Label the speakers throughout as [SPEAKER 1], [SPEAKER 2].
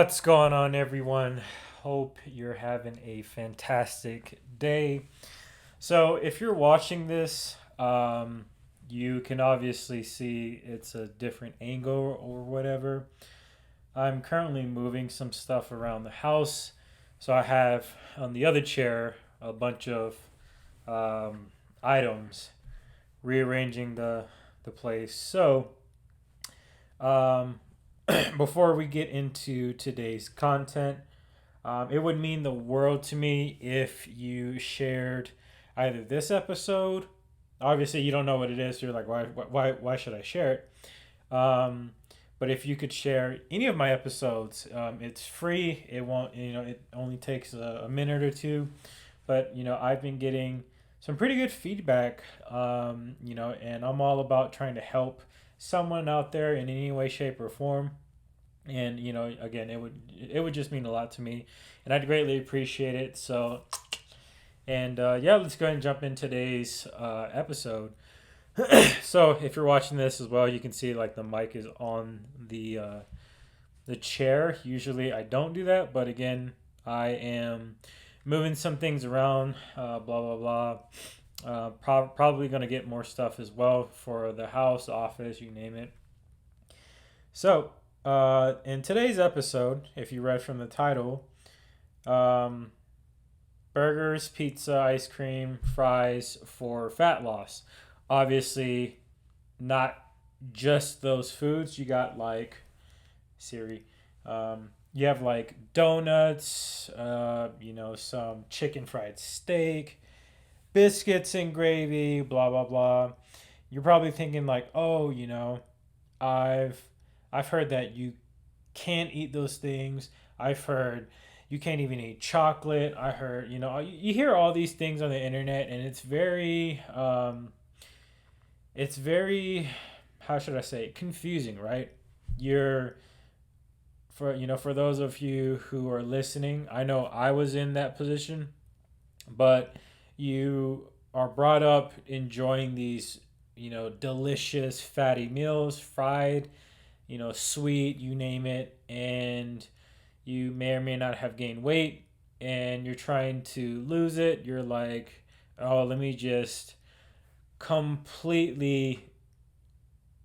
[SPEAKER 1] What's going on, everyone? Hope you're having a fantastic day. So, if you're watching this, you can obviously see it's a different angle or whatever. I'm currently moving some stuff around the house. So, I have on the other chair a bunch of items, rearranging the place. So, um, before we get into today's content, it would mean the world to me if you shared either this episode. Obviously, you don't know what it is. So you're like, why should I share it? But if you could share any of my episodes, it's free. It won't, it only takes a minute or two. But I've been getting some pretty good feedback. And I'm all about trying to help someone out there in any way, shape, or form. And again, it would just mean a lot to me, and I'd greatly appreciate it. So, and yeah, let's go ahead and jump in today's episode. So, if you're watching this as well, you can see like the mic is on the chair. Usually, I don't do that, but again, I am moving some things around. Blah blah blah. Probably gonna get more stuff as well for the house, office, you name it. So, in today's episode, if you read from the title, burgers, pizza, ice cream, fries for fat loss. Obviously, not just those foods. You got like Siri. You have like donuts. Some chicken fried steak, biscuits and gravy. Blah blah blah. You're probably thinking like, oh, I've heard that you can't eat those things. I've heard you can't even eat chocolate. I heard, you hear all these things on the internet, and it's very, how should I say it, confusing, right? For those of you who are listening, I know I was in that position, but you are brought up enjoying these, delicious fatty meals, fried, sweet, you name it, and you may or may not have gained weight, and you're trying to lose it. You're like, oh, let me just completely,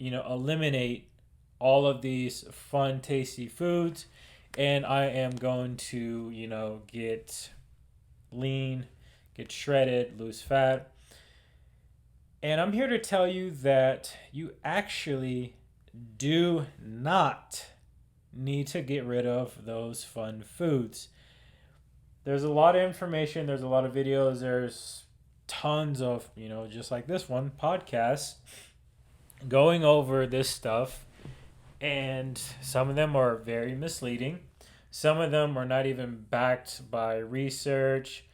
[SPEAKER 1] eliminate all of these fun, tasty foods, and I am going to, get lean, get shredded, lose fat. And I'm here to tell you that you actually do not need to get rid of those fun foods. There's a lot of information, there's a lot of videos, there's tons of, just like this one, podcasts going over this stuff, and some of them are very misleading. Some of them are not even backed by research,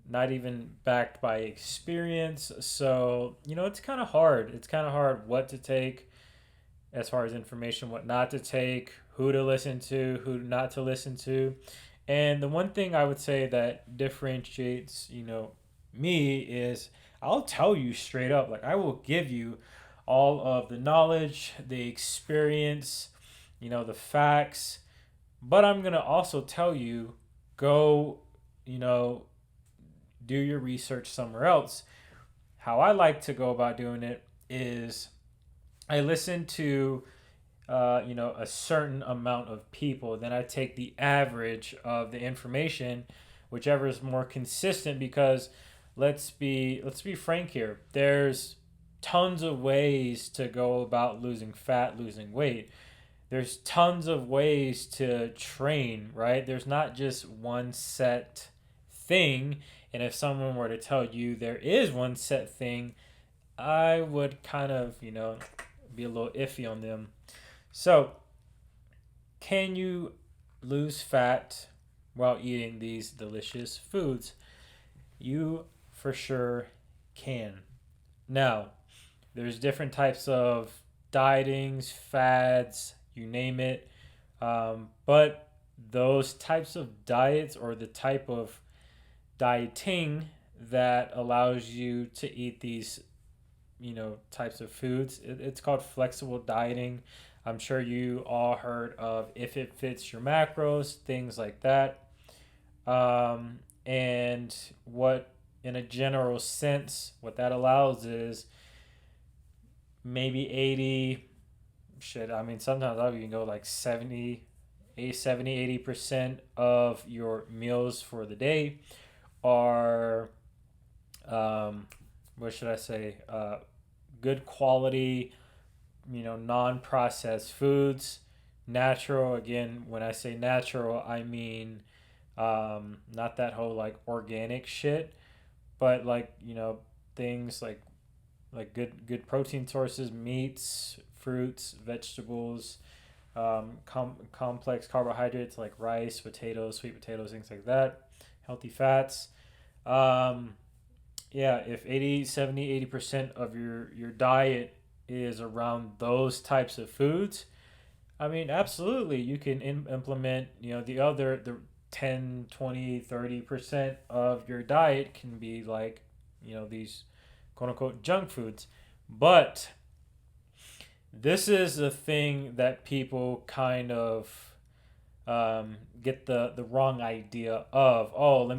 [SPEAKER 1] not even backed by experience. So, it's kind of hard. It's kind of hard what to take as far as information, what not to take, who to listen to, who not to listen to. And the one thing I would say that differentiates, me is I'll tell you straight up, like I will give you all of the knowledge, the experience, the facts, but I'm going to also tell you, go, do your research somewhere else. How I like to go about doing it is I listen to a certain amount of people. Then I take the average of the information, whichever is more consistent. Because let's be frank here. There's tons of ways to go about losing fat, losing weight. There's tons of ways to train, right? There's not just one set thing. And if someone were to tell you there is one set thing, I would kind of, be a little iffy on them. So, can you lose fat while eating these delicious foods? You for sure can. Now, there's different types of dietings, fads, you name it. But those types of diets, or the type of dieting that allows you to eat these types of foods, it's called flexible dieting. I'm sure you all heard of if it fits your macros, things like that. And what, in a general sense, what that allows is maybe 80, shit, I mean, sometimes I can go like 80% of your meals for the day are, what should I say, good quality, non-processed foods, natural. Again, when I say natural, I mean not that whole like organic shit, but like things like good protein sources, meats, fruits, vegetables, complex carbohydrates like rice, potatoes, sweet potatoes, things like that, healthy fats. um, yeah, if 80, 70, 80% of your diet is around those types of foods, I mean, absolutely, you can implement, the 10, 20, 30% of your diet can be like, these quote unquote junk foods. But this is the thing that people kind of get the wrong idea of. Oh,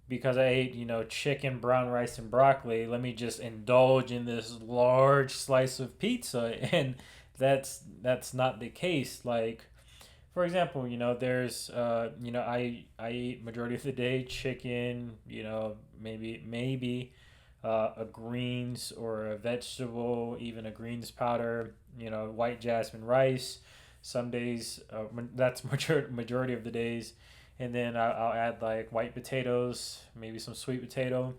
[SPEAKER 1] because I ate, chicken, brown rice, and broccoli, let me just indulge in this large slice of pizza. And that's not the case. Like, for example, there's, I eat majority of the day chicken, maybe a greens or a vegetable, even a greens powder, white jasmine rice. Some days, that's majority of the days. And then I'll add like white potatoes, maybe some sweet potato.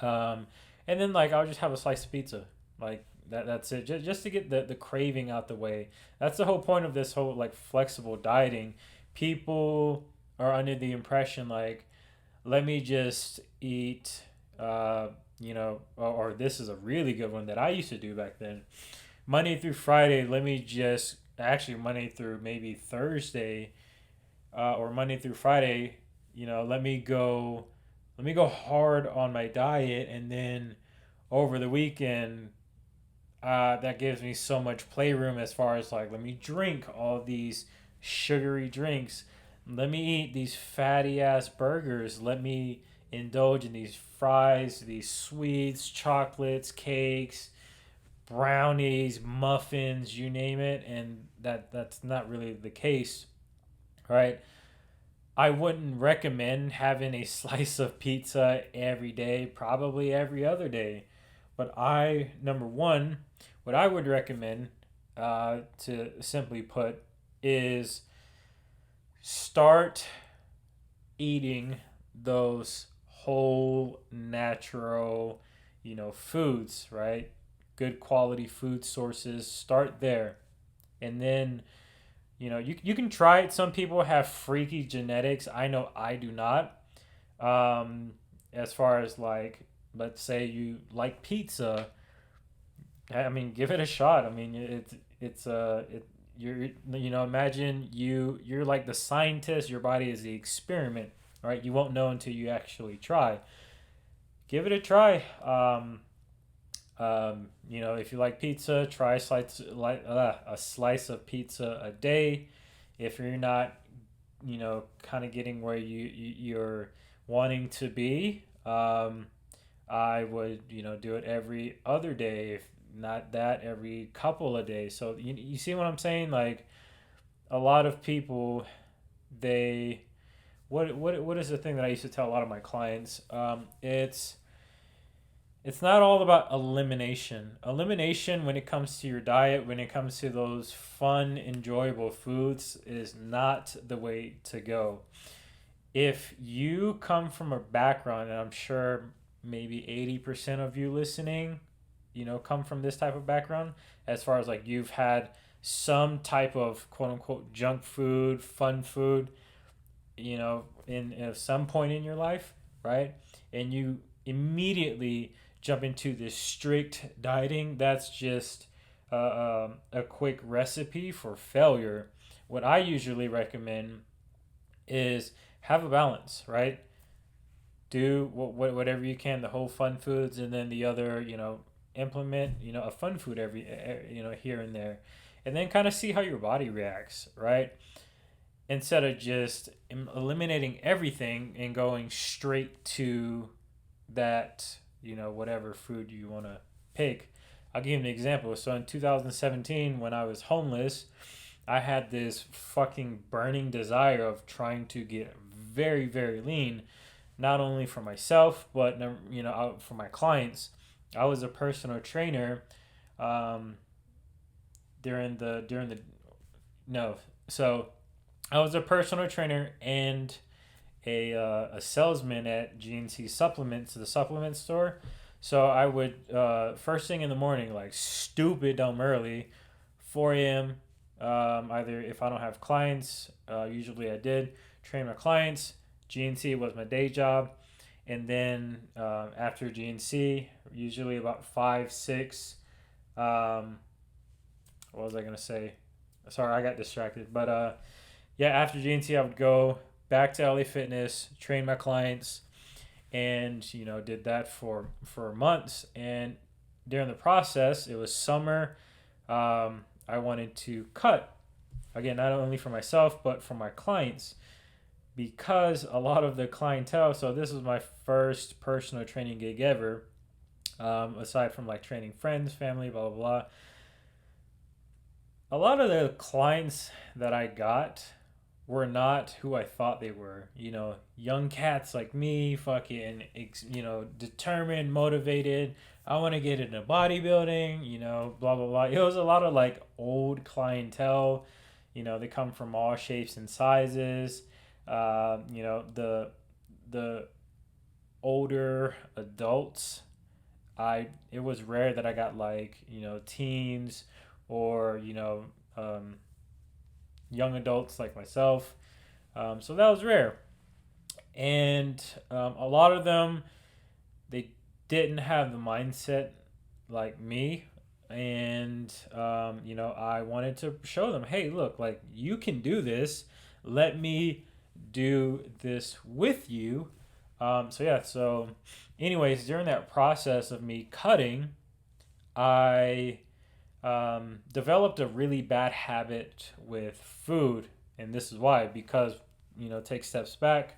[SPEAKER 1] And then like I'll just have a slice of pizza. Like that's it. Just to get the craving out the way. That's the whole point of this whole like flexible dieting. People are under the impression like, let me just eat, or this is a really good one that I used to do back then. Monday through Friday, let me just, actually Monday through maybe Thursday, or Monday through Friday, let me go hard on my diet, and then over the weekend, that gives me so much playroom as far as like, let me drink all these sugary drinks, let me eat these fatty ass burgers, let me indulge in these fries, these sweets, chocolates, cakes, brownies, muffins, you name it. And that's not really the case, right? I wouldn't recommend having a slice of pizza every day, probably every other day. But number one, what I would recommend, to simply put, is start eating those whole natural, foods, right? Good quality food sources. Start there. And then, you can try it. Some people have freaky genetics. I know I do not. As far as like, let's say you like pizza, I mean, give it a shot. I mean, imagine you're like the scientist. Your body is the experiment, right? You won't know until you actually try. Give it a try. If you like pizza, try a slice of pizza a day. If you're not, kind of getting where you're wanting to be, I would, do it every other day, if not that, every couple of days. So you see what I'm saying? Like, a lot of people, they, what is the thing that I used to tell a lot of my clients? It's not all about elimination. Elimination, when it comes to your diet, when it comes to those fun, enjoyable foods, is not the way to go. If you come from a background, and I'm sure maybe 80% of you listening, come from this type of background, as far as like you've had some type of quote unquote junk food, fun food, in at some point in your life, right? And you immediately jump into this strict dieting, that's just a quick recipe for failure. What I usually recommend is have a balance, right? Do whatever you can, the whole fun foods, and then the other, implement, a fun food every, here and there. and then kind of see how your body reacts, right? Instead of just eliminating everything and going straight to that, whatever food you want to pick. I'll give you an example. So in 2017, when I was homeless, I had this fucking burning desire of trying to get very, very lean, not only for myself, but for my clients. I was a personal trainer um, during the no. So I was a personal trainer and a salesman at GNC Supplements, the supplement store. So I would first thing in the morning, like stupid dumb early, 4 a.m. Either if I don't have clients, usually I did train my clients. GNC was my day job, and then after GNC, usually about 5 6. What was I gonna say? Sorry, I got distracted. But yeah, after GNC, I would go back to LA Fitness, train my clients, and did that for months. And during the process, it was summer. I wanted to cut again, not only for myself but for my clients, because a lot of the clientele. So this was my first personal training gig ever. Aside from like training friends, family, blah blah blah. A lot of the clients that I got were not who I thought they were. Young cats like me, fucking, determined, motivated. I want to get into bodybuilding, blah, blah, blah. It was a lot of like old clientele. They come from all shapes and sizes. The older adults, it was rare that I got like, teens or, young adults like myself. So that was rare. And a lot of them, they didn't have the mindset like me. And, I wanted to show them, hey, look, like you can do this. Let me do this with you. So anyways, during that process of me cutting, I developed a really bad habit with food. And this is why, because, take steps back.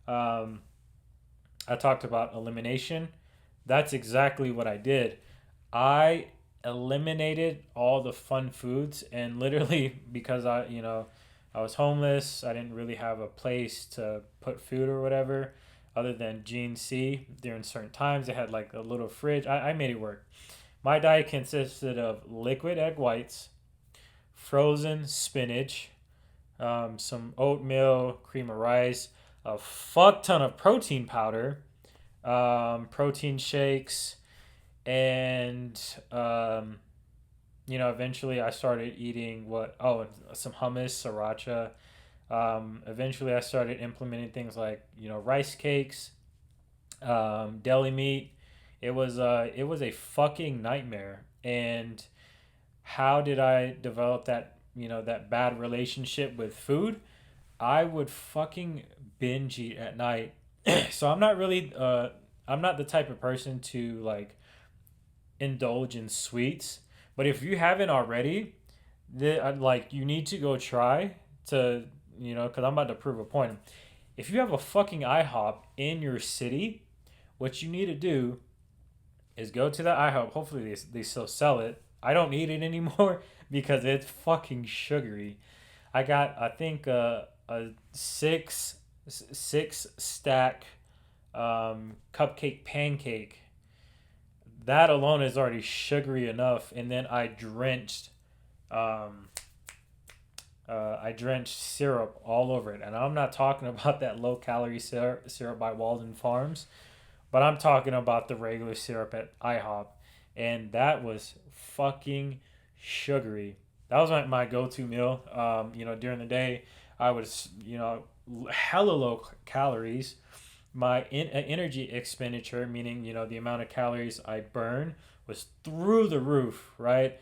[SPEAKER 1] I talked about elimination. That's exactly what I did. I eliminated all the fun foods, and literally because I was homeless, I didn't really have a place to put food or whatever other than GNC. During certain times they had like a little fridge. I made it work. My diet consisted of liquid egg whites, frozen spinach, some oatmeal, cream of rice, a fuck ton of protein powder, protein shakes, and eventually I started eating some hummus, sriracha. Eventually I started implementing things like rice cakes, deli meat. It was a fucking nightmare. And how did I develop that bad relationship with food? I would fucking binge eat at night. So I'm not the type of person to like indulge in sweets. But if you haven't already, you need to go try to, because I'm about to prove a point. If you have a fucking IHOP in your city, what you need to do is go to the IHOP. Hopefully they still sell it. I don't need it anymore because it's fucking sugary. I got, I think, a six stack cupcake pancake. That alone is already sugary enough, and then um, I drenched syrup all over it, and I'm not talking about that low calorie syrup by Walden Farms, but I'm talking about the regular syrup at IHOP, and that was fucking sugary. That was my go-to meal. During the day, I was hella low calories. My energy expenditure, meaning the amount of calories I burn, was through the roof. Right,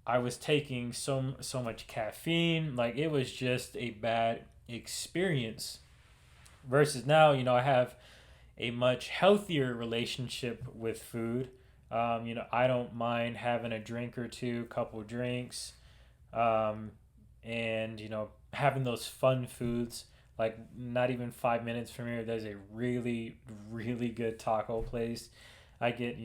[SPEAKER 1] I was taking so much caffeine, like it was just a bad experience. Versus now, I have a much healthier relationship with food. I don't mind having a drink or two, couple drinks. um, and having those fun foods. Like not even 5 minutes from here, there's a really really good taco place. I get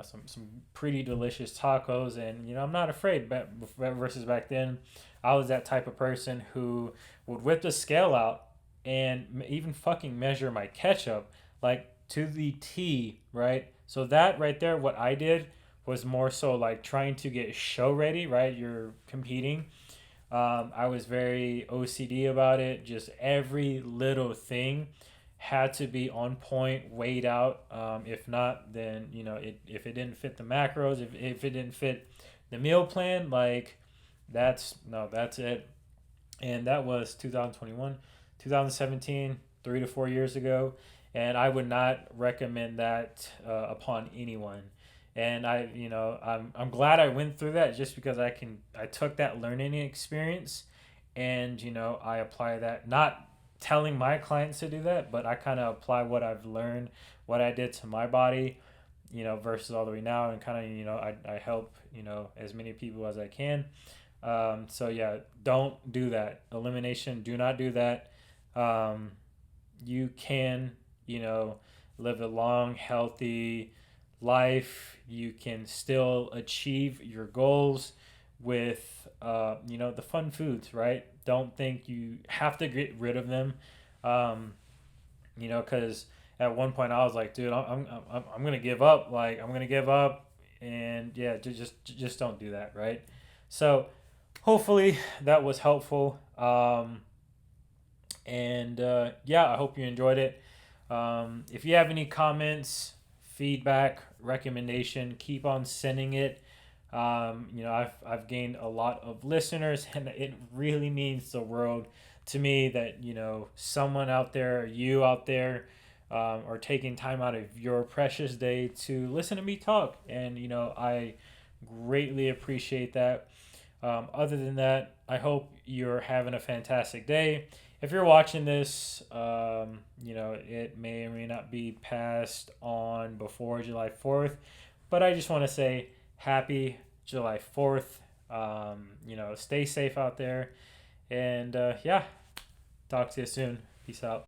[SPEAKER 1] some pretty delicious tacos, and I'm not afraid. But versus back then, I was that type of person who would whip the scale out and even fucking measure my ketchup like to the T, right? So that right there, what I did was more so like trying to get show ready, right? You're competing. I was very OCD about it. Just every little thing had to be on point, weighed out. If not, then if it didn't fit the macros, if it didn't fit the meal plan, like that's no, that's it. And that was 2021, 2017, 3 to 4 years ago, and I would not recommend that upon anyone. And I'm glad I went through that just because I took that learning experience, and I apply that, not telling my clients to do that, but I kind of apply what I've learned, what I did to my body, versus all the way now, and kind of I help as many people as I can. So yeah, don't do that. Elimination. Do not do that. Um, you can, live a long, healthy life. You can still achieve your goals with, the fun foods, right? Don't think you have to get rid of them. Um, because at one point I was like, dude, I'm gonna give up. Like, I'm gonna give up, and yeah, just don't do that, right? So hopefully that was helpful. And yeah, I hope you enjoyed it. If you have any comments, feedback, recommendation, keep on sending it. I've gained a lot of listeners, and it really means the world to me that someone out there, you out there, are taking time out of your precious day to listen to me talk, and I greatly appreciate that. Other than that, I hope you're having a fantastic day. If you're watching this, it may or may not be passed on before July 4th, but I just want to say happy July 4th. Stay safe out there. And yeah, talk to you soon. Peace out.